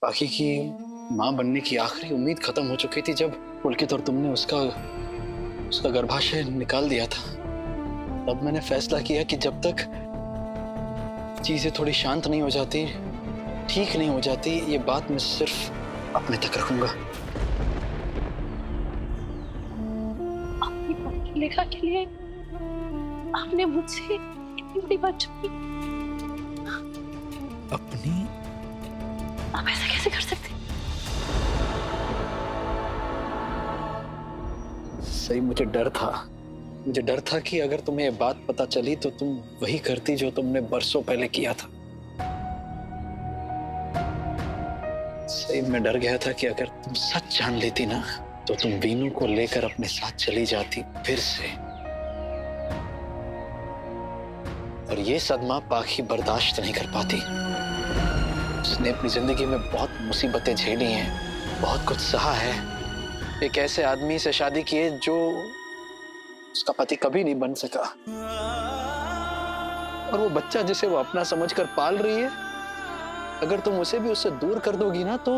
बाकी की माँ बनने की आखिरी उम्मीद खत्म हो चुकी थी जब पुलकित और तुमने उसका उसका गर्भाशय निकाल दिया था। तब मैंने फैसला किया कि जब तक चीजें थोड़ी शांत नहीं हो जाती, ठीक नहीं हो जाती, ये बात मैं सिर्फ अपने तक रखूंगा। अपनी पढ़ी लिखा के लिए आपने मुझसे इतनी बड़ी बात छुपी। अपनी? आप ऐसा कैसे कर सकते? सही, मुझे डर था कि अगर तुम्हें ये बात पता चली तो तुम वही करती जो तुमने बरसों पहले किया था। सही, मैं डर गया था कि अगर तुम सच जान लेती ना तो तुम वीनू को लेकर अपने साथ चली जाती फिर से, और ये सदमा पाखी बर्दाश्त नहीं कर पाती। उसने अपनी जिंदगी में बहुत मुसीबतें झेली हैं, बहुत कुछ सहा है, एक ऐसे आदमी से शादी की है जो उसका पति कभी नहीं बन सका, और वो बच्चा जिसे वो अपना समझकर पाल रही है, अगर तुम उसे भी उससे दूर कर दोगी ना तो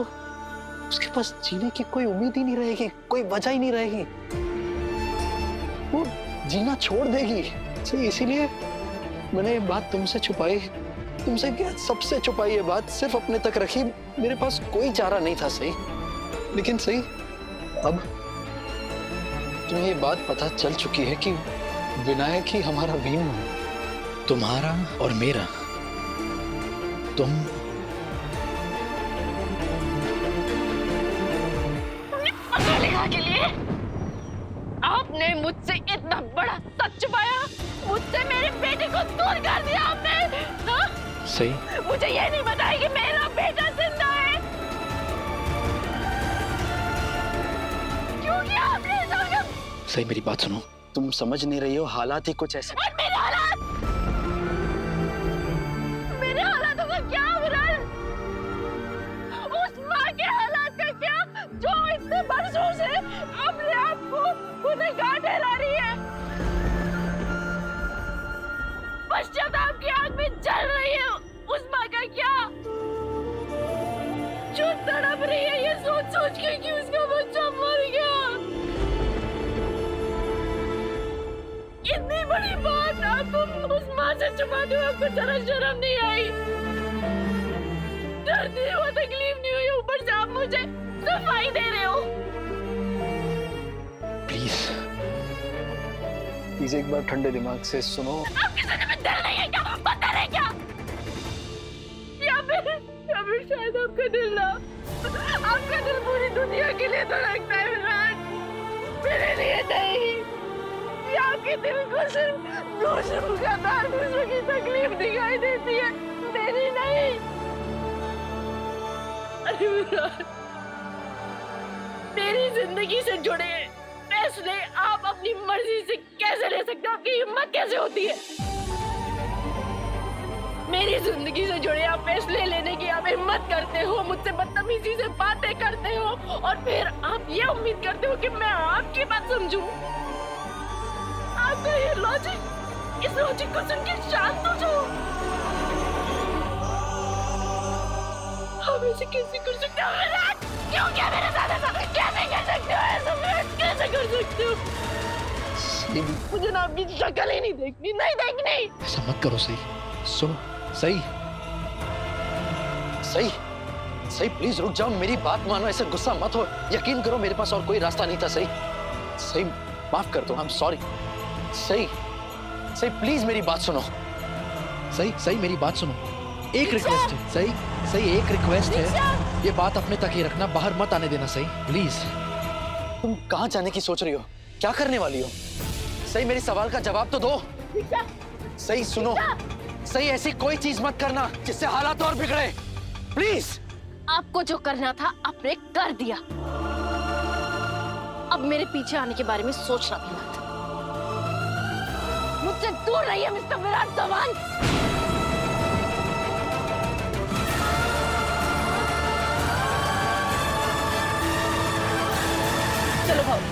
उसके पास जीने की कोई उम्मीद ही नहीं रहेगी, कोई वजह ही नहीं रहेगी, वो जीना छोड़ देगी। सही, इसीलिए मैंने ये बात तुमसे छुपाई, तुमसे क्या सबसे छुपाई, ये बात सिर्फ अपने तक रखी। मेरे पास कोई चारा नहीं था। सही, लेकिन सही, अब तुम्हें ये बात पता चल चुकी है कि विनायक ही हमारा वीनू है, तुम्हारा और मेरा। तुम लिखा के लिए आपने मुझसे इतना बड़ा सच छुपाया, मुझसे मेरे बेटे को दूर कर दिया आपने। हाँ? सही, मुझे ये नहीं बताया कि मेरा बेटा जिंदा है। क्यों किया आपने ऐसा? सही, मेरी बात सुनो, तुम समझ नहीं रही हो, हालात ही कुछ ऐसे। और मेरे हालातों का क्या विराज? उस माँ के हालात का क्या जो इतने बरसों से अपने आप को गुनहगार ठहरा रही है, पश्चाताप की आग में जल रही है। उस माँ का क्या जो तड़प रही है ये सोच सोच के कि उसका बच्चा मर गया। इतनी बड़ी बात आप तुम उस माँ से छुपाते हो, आपको जरा शर्म नहीं आई? दर्द नहीं हुआ, तकलीफ नहीं हुई, ऊपर से आप मुझे सफाई दे रहे हो। प्लीज एक बार ठंडे दिमाग से सुनो। आपके सर में दर्द नहीं है क्या? पत्थर है क्या? या फिर शायद आपका दिल ना, आपका दिल पूरी दुनिया के लिए धड़कता है विराट, मेरे लिए नहीं। या आपके दिल को सिर्फ दूसरों का दर्द, दूसरों की तकलीफ दिखाई देती है, मेरी नहीं। अरे विराट, मेरी जिंदगी से जुड़े फैसले आप अपनी मर्जी से कैसे ले सकते हो? आपकी हिम्मत कैसे होती है? मेरी जिंदगी से जुड़े आप फैसले लेने की आप हिम्मत करते हो, मुझसे बदतमीजी से बातें करते हो, और फिर आप ये उम्मीद करते हो कि मैं आपकी बात समझूं। आपका ये लॉजिक, इस लॉजिक को सुन के शांत हो जाओ। आप ऐसे कैसे कर सकते हो विराट? क्यों, क्या मेरे साथ ऐसा कैसे कर सकते हो? ऐसा कैसे कर सकते हो? मुझे ना आपकी शक्ल ही नहीं देखनी, नहीं देखनी। ऐसा मत करो। सही, सुनो। सही, प्लीज रुक जाओ, मेरी बात मानो, ऐसे गुस्सा मत हो। यकीन करो मेरे पास और कोई रास्ता नहीं था। सही, माफ कर दो, आई एम सॉरी। सही, प्लीज मेरी बात सुनो। सही, मेरी बात सुनो। एक रिक्वेस्ट है। सही, एक रिक्वेस्ट है, ये बात अपने तक ही रखना, बाहर मत आने देना। सही, प्लीज। तुम कहाँ जाने की सोच रही हो? क्या करने वाली हो? सही, मेरी सवाल का जवाब तो दो। सही, सुनो। सही, ऐसी कोई चीज मत करना जिससे हालात और बिगड़े, प्लीज। आपको जो करना था आपने कर दिया, अब मेरे पीछे आने के बारे में सोचना भी मत। मुझसे दूर रहिए मिस्टर विराट धवन। चलो भाव।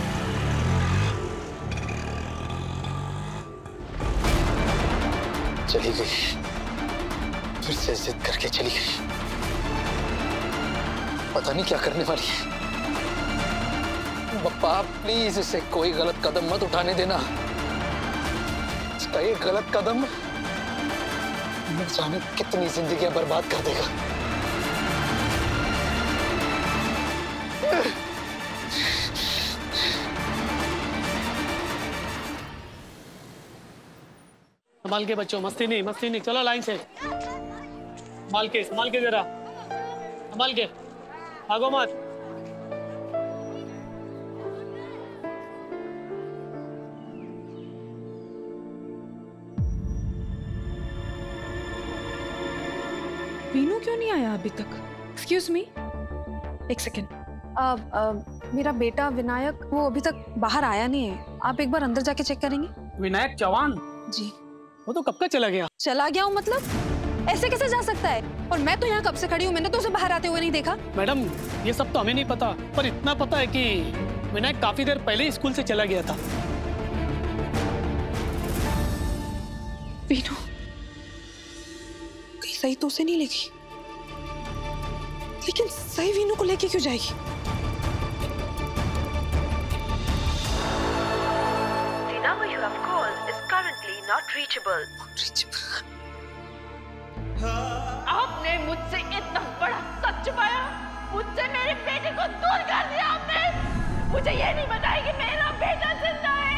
चली गई, फिर से जिद करके चली गई। पता नहीं क्या करने वाली है। पप्पा प्लीज इसे कोई गलत कदम मत उठाने देना। इसका ये गलत कदम न जाने कितनी जिंदगियां बर्बाद कर देगा। संभाल के बच्चों, मस्ती नहीं, चलो लाइन से। संभाल के जरा, संभाल के, भागो मत। वीनू क्यों नहीं आया अभी तक? एक्सक्यूज मी, एक सेकेंड। मेरा बेटा विनायक वो अभी तक बाहर आया नहीं है, आप एक बार अंदर जाके चेक करेंगे? विनायक चौहान? जी। वो तो कब का चला गया? चला गया हूँ मतलब? ऐसे कैसे जा सकता है? और मैं तो यहाँ कब से खड़ी हूँ, मैंने तो उसे बाहर आते हुए नहीं देखा। मैडम ये सब तो हमें नहीं पता, पर इतना पता है कि विनायक काफी देर पहले ही स्कूल से चला गया था। वीनू कहीं सही तो उसे नहीं लेगी, लेकिन सही वीनू को लेके क्यों जाएगी? The number you have called is currently not reachable. आपने मुझसे इतना बड़ा सच छुपाया, मुझसे मेरे बेटे को दूर कर दिया आपने। मुझे ये नहीं बताया कि मेरा बेटा जिंदा है।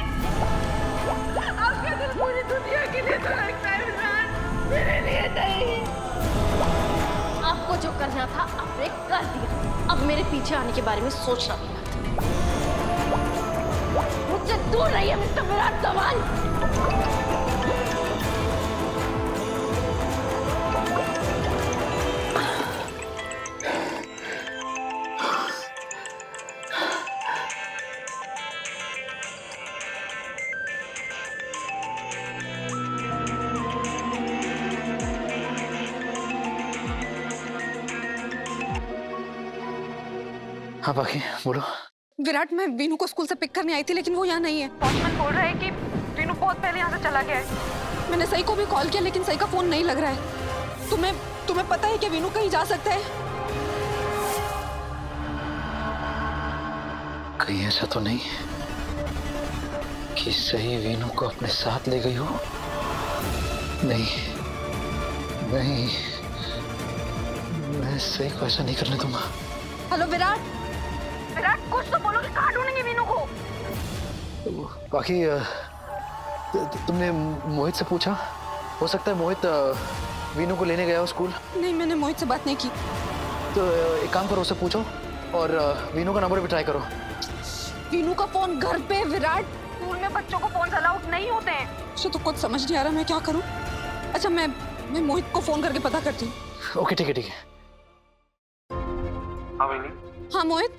आपका दिल पूरी दुनिया के लिए धड़कता है विराट, मेरे लिए नहीं। आपको जो करना था आपने कर दिया, अब मेरे पीछे आने के बारे में सोचना भी मत। मुझसे दूर रहिए मिस्टर विराट चौहान। हाँ बाकी बोलो। विराट, मैं वीनू को स्कूल से पिक करने आई थी, लेकिन वो यहाँ नहीं है। वॉचमैन बोल रहा है कि वीनू बहुत पहले यहाँ से चला गया है। मैंने सही को भी कॉल किया, लेकिन सही का फोन नहीं लग रहा है। तुम्हें पता है कि वीनू कहीं जा सकता है? कहीं ऐसा तो नहीं कि सही वीनू को अपने साथ ले गई हो? नहीं, मैं सही को ऐसा नहीं करने दूंगा। हेलो विराट, कुछ तो बोलो कि कहाँ ढूंढेंगे वीनू को? बाकी तुमने मोहित से पूछा? हो सकता है मोहित वीनू को लेने गया हो स्कूल। नहीं, मैंने मोहित से बात नहीं की। तो एक काम करो, उससे पूछो और वीनू का नंबर भी ट्राई करो। वीनू का फोन घर पे विराट, स्कूल में बच्चों को फोन अलाउड नहीं होते हैं। मुझे तो कुछ समझ नहीं आ रहा, मैं क्या करूं? अच्छा, मैं मोहित को फोन करके पता करती हूँ। ओके ठीक है। हाँ मोहित,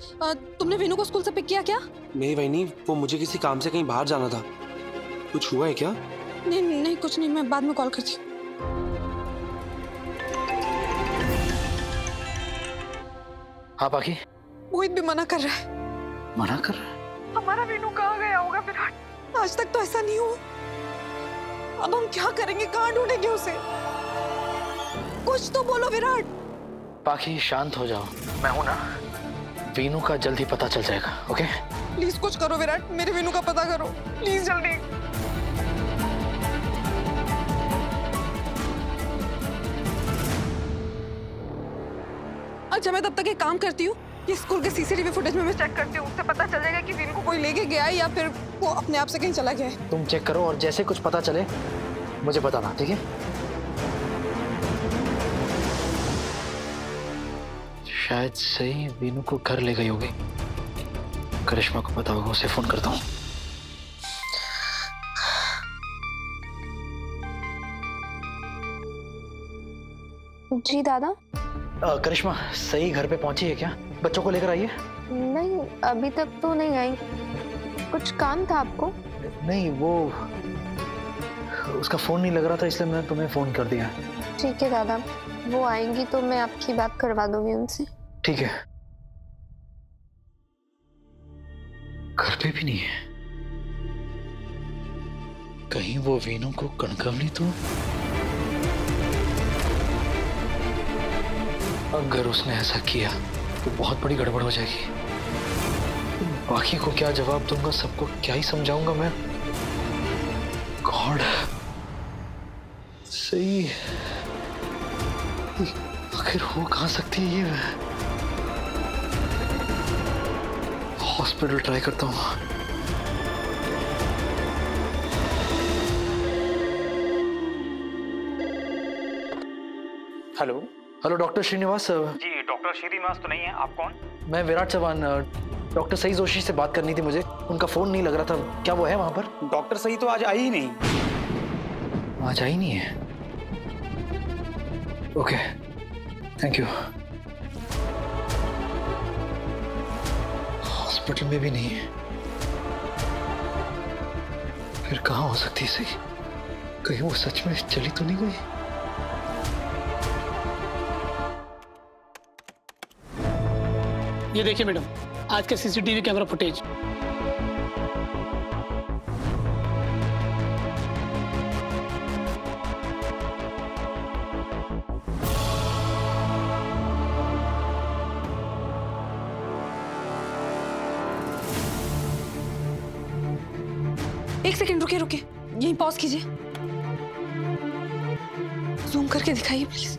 तुमने वीनू को स्कूल से पिक किया क्या? नहीं वहीनी, वो मुझे किसी काम से कहीं बाहर जाना था। कुछ हुआ है क्या? नहीं कुछ नहीं, मैं बाद में कॉल करती हूँ। हाँ बाकी मोहित भी मना कर रहा है। मना कर? हमारा वीनू कहाँ गया होगा विराट? आज तक तो ऐसा नहीं हुआ। अब हम क्या करेंगे, कहाँ ढूंढेंगे उसे? कुछ तो बोलो विराट। बाकी शांत हो जाओ, मैं हूं ना। वीनू का जल्दी पता चल जाएगा, ओके? प्लीज कुछ करो विराट, मेरे वीनू का पता करो प्लीज, जल्दी। अच्छा, मैं तब तक एक काम करती हूँ, ये स्कूल के सीसीटीवी फुटेज में मैं चेक करती हूँ, उससे पता चल जाएगा कि वीनू को कोई लेके गया है या फिर वो अपने आप से कहीं चला गया है। तुम चेक करो और जैसे कुछ पता चले मुझे बताना, ठीक है? शायद सही वीनू को घर ले गई होगी। करिश्मा को पता होगा, उसे फोन करता हूँ। जी दादा। करिश्मा, सही घर पे पहुंची है क्या? बच्चों को लेकर आई है? नहीं, अभी तक तो नहीं आई। कुछ काम था आपको? नहीं, वो उसका फोन नहीं लग रहा था, इसलिए मैंने तुम्हें फोन कर दिया। ठीक है दादा, वो आएंगी तो मैं आपकी बात करवा दूंगी उनसे। ठीक है। घर पे भी नहीं है, कहीं वो वीनू को कणकवली तो? अगर उसने ऐसा किया तो बहुत बड़ी गड़बड़ हो जाएगी। बाकी को क्या जवाब दूंगा, सबको क्या ही समझाऊंगा मैं। गॉड, सही आखिर हो कहाँ सकती है ये? हॉस्पिटल ट्राई करता हूँ। हेलो। Hello doctor Srinivas. जी डॉक्टर श्रीनिवास तो नहीं है, आप कौन? मैं विराट चौहान। डॉक्टर सई जोशी से बात करनी थी मुझे, उनका फोन नहीं लग रहा था। क्या वो है वहां पर? डॉक्टर सही तो आज आई ही नहीं। आज आई नहीं है? Okay, thank you. हॉस्पिटल में भी नहीं है, फिर कहाँ हो सकती है सही? कहीं वो सच में चली तो नहीं गई? ये देखिए मैडम, आज का सीसीटीवी कैमरा फुटेज। एक सेकंड रुके रुके, यहीं पॉज कीजिए, जूम करके दिखाइए प्लीज।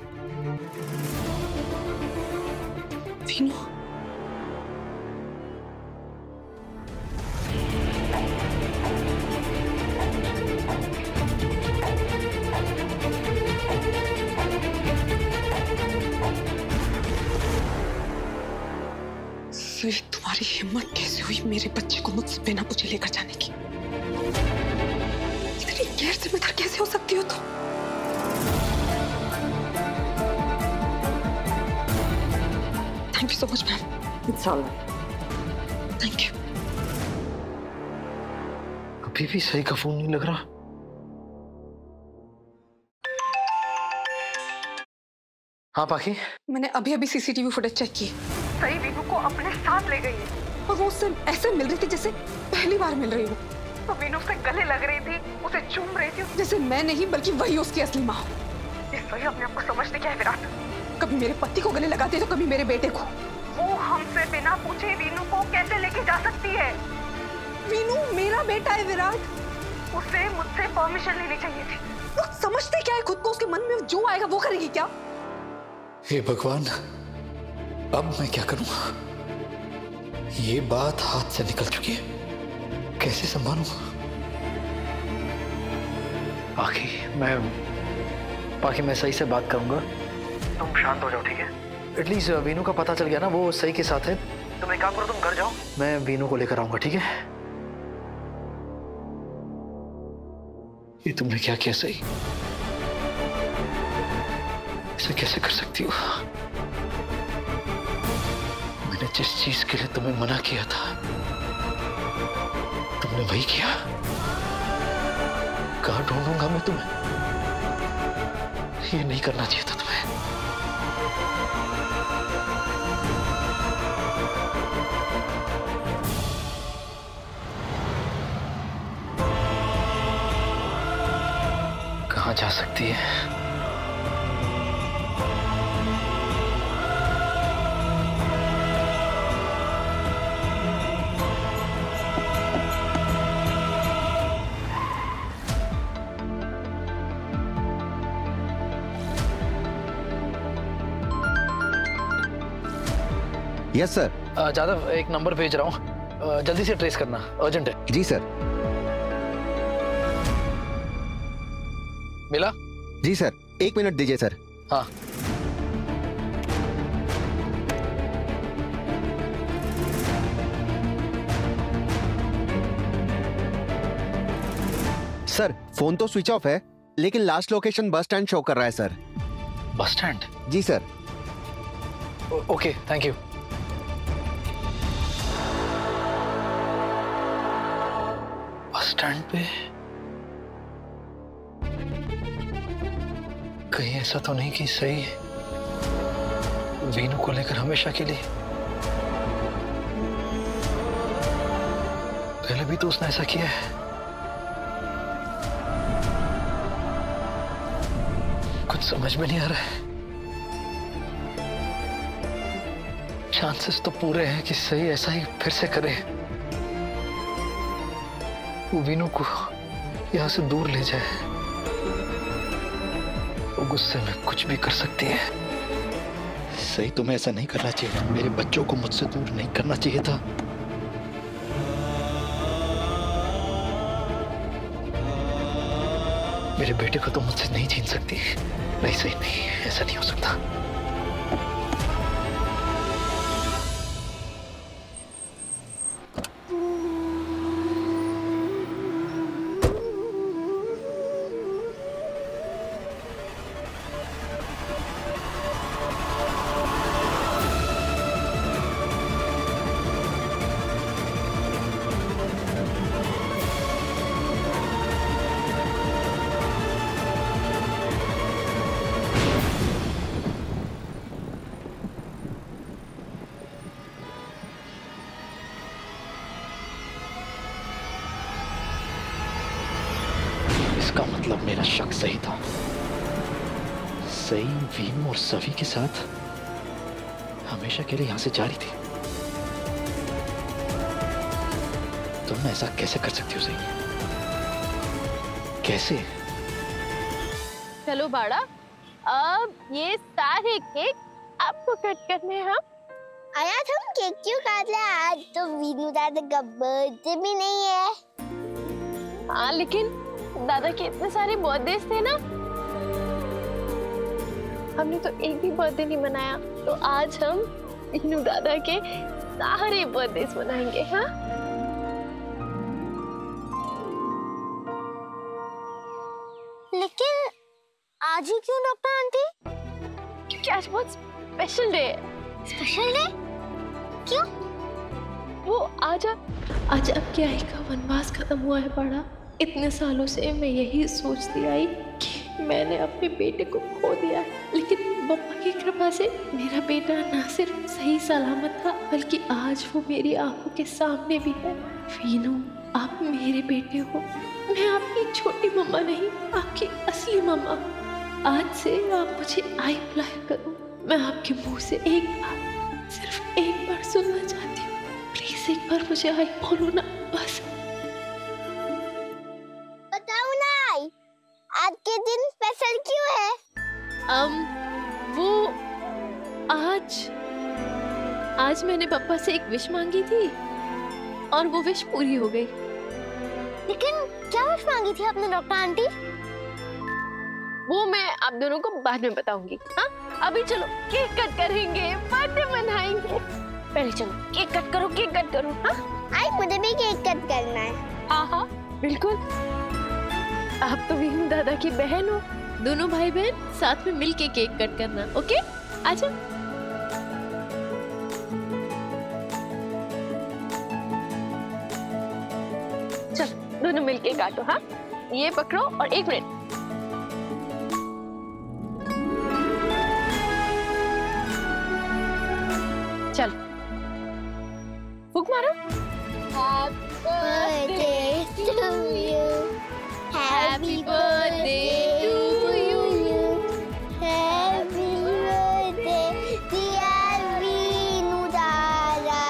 वीनू, तुम्हारी हिम्मत कैसे हुई मेरे बच्चे को मुझसे बिना पूछे लेकर जाने की? इतनी गैर जिम्मेदार कैसे हो सकती हो तुम? Thank you so much ma'am. It's all right, thank you. अभी भी सही का फोन नहीं लग रहा। हाँ पाखी, मैंने अभी अभी सीसीटीवी फुटेज चेक की। सही वीनू को अपने साथ ले गई है और वो उससे ऐसे मिल रही थी जैसे पहली बार मिल रही हो। तो वीनू उससे गले लग रही थी, उसे चूम रही थी, जैसे मैं नहीं बल्कि वही उसकी असली माँ। ये सही अपने आप को समझने क्या है विराट? कभी मेरे पति को गले लगाती है तो कभी मेरे बेटे को। वो हमसे बिना पूछे वीनू को कैसे लेके जा सकती है? वीनू मेरा बेटा है विराट, उसे मुझसे परमिशन लेनी चाहिए थी। वो समझते क्या है खुद को? उसके मन में जो आएगा वो करेगी क्या? हे भगवान, अब मैं क्या करूं? ये बात हाथ से निकल चुकी है, कैसे संभालूं? बाकी मैं सही से बात करूंगा। तुम शांत हो जाओ, ठीक है? एटलीस्ट वीनू का पता चल गया ना, वो सही के साथ है। तुम एक काम करो, तुम घर जाओ, मैं वीनू को लेकर आऊंगा, ठीक है? ये तुमने क्या किया सही? ऐसे कैसे कर सकती हो? मैंने जिस चीज के लिए तुम्हें मना किया था तुमने वही किया। कहाँ ढूंढूंगा मैं तुम्हें? ये नहीं करना चाहिए था तुम्हें। कहाँ जा सकती है? Yes sir. जादव, एक नंबर भेज रहा हूँ, जल्दी से ट्रेस करना, अर्जेंट है। जी सर। मिला? जी सर, 1 मिनट दीजिए सर। हाँ। सर, फोन तो स्विच ऑफ है, लेकिन last location bus stand show कर रहा है सर। Bus stand? जी sir. Okay, thank you. Bus stand पे? कहीं ऐसा तो नहीं कि सही वीनू को लेकर हमेशा के लिए? पहले भी तो उसने ऐसा किया है। कुछ समझ में नहीं आ रहा है। चांसेस तो पूरे हैं कि सही ऐसा ही फिर से करे। वो वीनू को यहाँ से दूर ले जाए। वो गुस्से में कुछ भी कर सकती है। सही तुम्हें ऐसा नहीं करना चाहिए। मेरे बच्चों को मुझसे दूर नहीं करना चाहिए था। मेरे बेटे को तो मुझसे नहीं छीन सकती। नहीं सही, नहीं, ऐसा नहीं हो सकता। इसका मतलब मेरा शक सही था। सही वीनू और सवी के साथ हमेशा के लिए यहां से जा रही थी। तुम ऐसा कैसे कर सकती हो सही? कैसे? चलो बाड़ा, अब ये सारे केक आपको कट करने हैं। आज हम केक क्यों काट रहे हैं? आज तो वीनू दादा का बर्थडे भी नहीं है। हाँ, लेकिन दादा के इतने सारे बर्थडे थे ना, हमने तो एक भी बर्थडे नहीं मनाया। तो आज हम वीनू दादा के सारे बर्थडे मनाएंगे। हाँ, लेकिन आज ही क्यों डॉक्टर आंटी? क्योंकि आज बहुत स्पेशल डे है। Special day? क्यों? वो आज अब क्या ही का वनवास खत्म हुआ है बड़ा। इतने सालों से मैं यही सोचती आई कि मैंने अपने बेटे को खो दिया, लेकिन बप्पा की कृपा से मेरा बेटा ना सिर्फ सही सलामत था, बल्कि आज वो मेरी आंखों के सामने भी है। वीनू, आप मेरे बेटे हो। मैं आपकी छोटी मम्मा नहीं, आपकी असली मम्मा। आज से आप मुझे आई बुलाया करो। मैं आपके मुंह से एक बार, सिर्फ एक बार सुनना चाहती हूँ। प्लीज एक बार मुझे आई बोलो ना, बस। बताओ ना आई, आज के दिन स्पेशल क्यों है? वो आज मैंने पापा से एक विश मांगी थी और वो विश पूरी हो गई। लेकिन क्या विश मांगी थी आपने डॉक्टर आंटी? वो मैं आप दोनों को बाद में बताऊंगी। हाँ, अभी चलो केक कट करेंगे, बर्थडे मनाएंगे। पहले चलो केक कट करो, केक कट करो। हाँ, आई मुझे भी केक कट करना है। हाँ हाँ बिल्कुल। आप तो वीनू दादा की बहन हो, दोनों भाई बहन साथ में मिलके केक कट करना। ओके, आजा। चल दोनों मिलके काटो। हाँ, ये पकड़ो और 1 मिनट। चल फूक मारो। Happy birthday to you. Happy birthday dear Veenu Dada.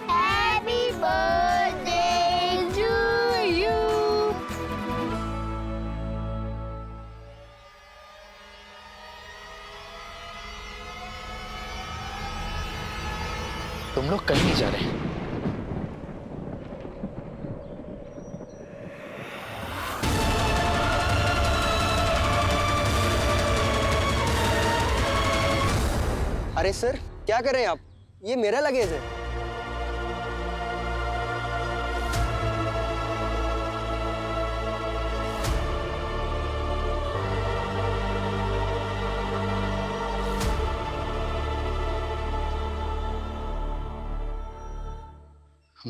Happy birthday to you. तुम लोग कहीं नहीं जा रहे। अरे सर, क्या कर रहे हैं आप? ये मेरा लगेज है।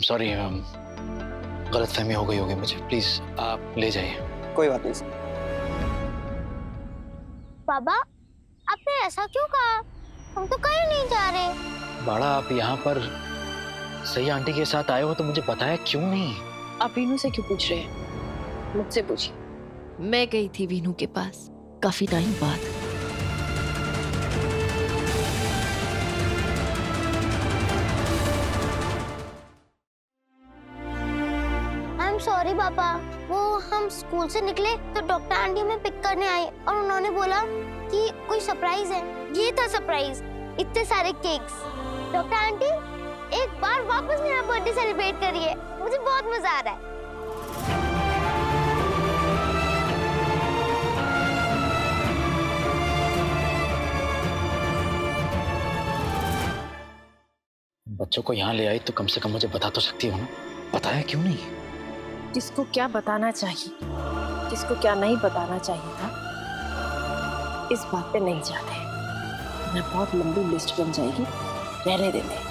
सॉरी, गलतफहमी हो गई होगी मुझे। प्लीज आप ले जाइए। कोई बात नहीं सर। बाबा, आपने ऐसा क्यों कहा? हम तो कहीं नहीं जा रहे। बाड़ा, आप यहाँ पर सही आंटी के साथ आए हो तो मुझे बताया क्यों नहीं? आप वीनू से क्यों पूछ रहे हैं? मुझसे पूछिए। मैं गई थी वीनू के पास काफी टाइम बाद। सॉरी पापा। वो हम स्कूल से निकले तो डॉक्टर आंटी हमें पिक करने आई और उन्होंने बोला कि कोई सरप्राइज है। ये था सरप्राइज, इतने सारे केक्स। डॉक्टर आंटी एक बार वापस मेरा बर्थडे सेलिब्रेट करिए, मुझे बहुत मजा आ रहा है। बच्चों को यहाँ ले आई तो कम से कम मुझे बता तो सकती हो ना, बताया क्यों नहीं? किसको क्या बताना चाहिए, किसको क्या नहीं बताना चाहिए था, इस बात पे नहीं जाते, मैं बहुत लंबी लिस्ट बन जाएगी, रहने देते।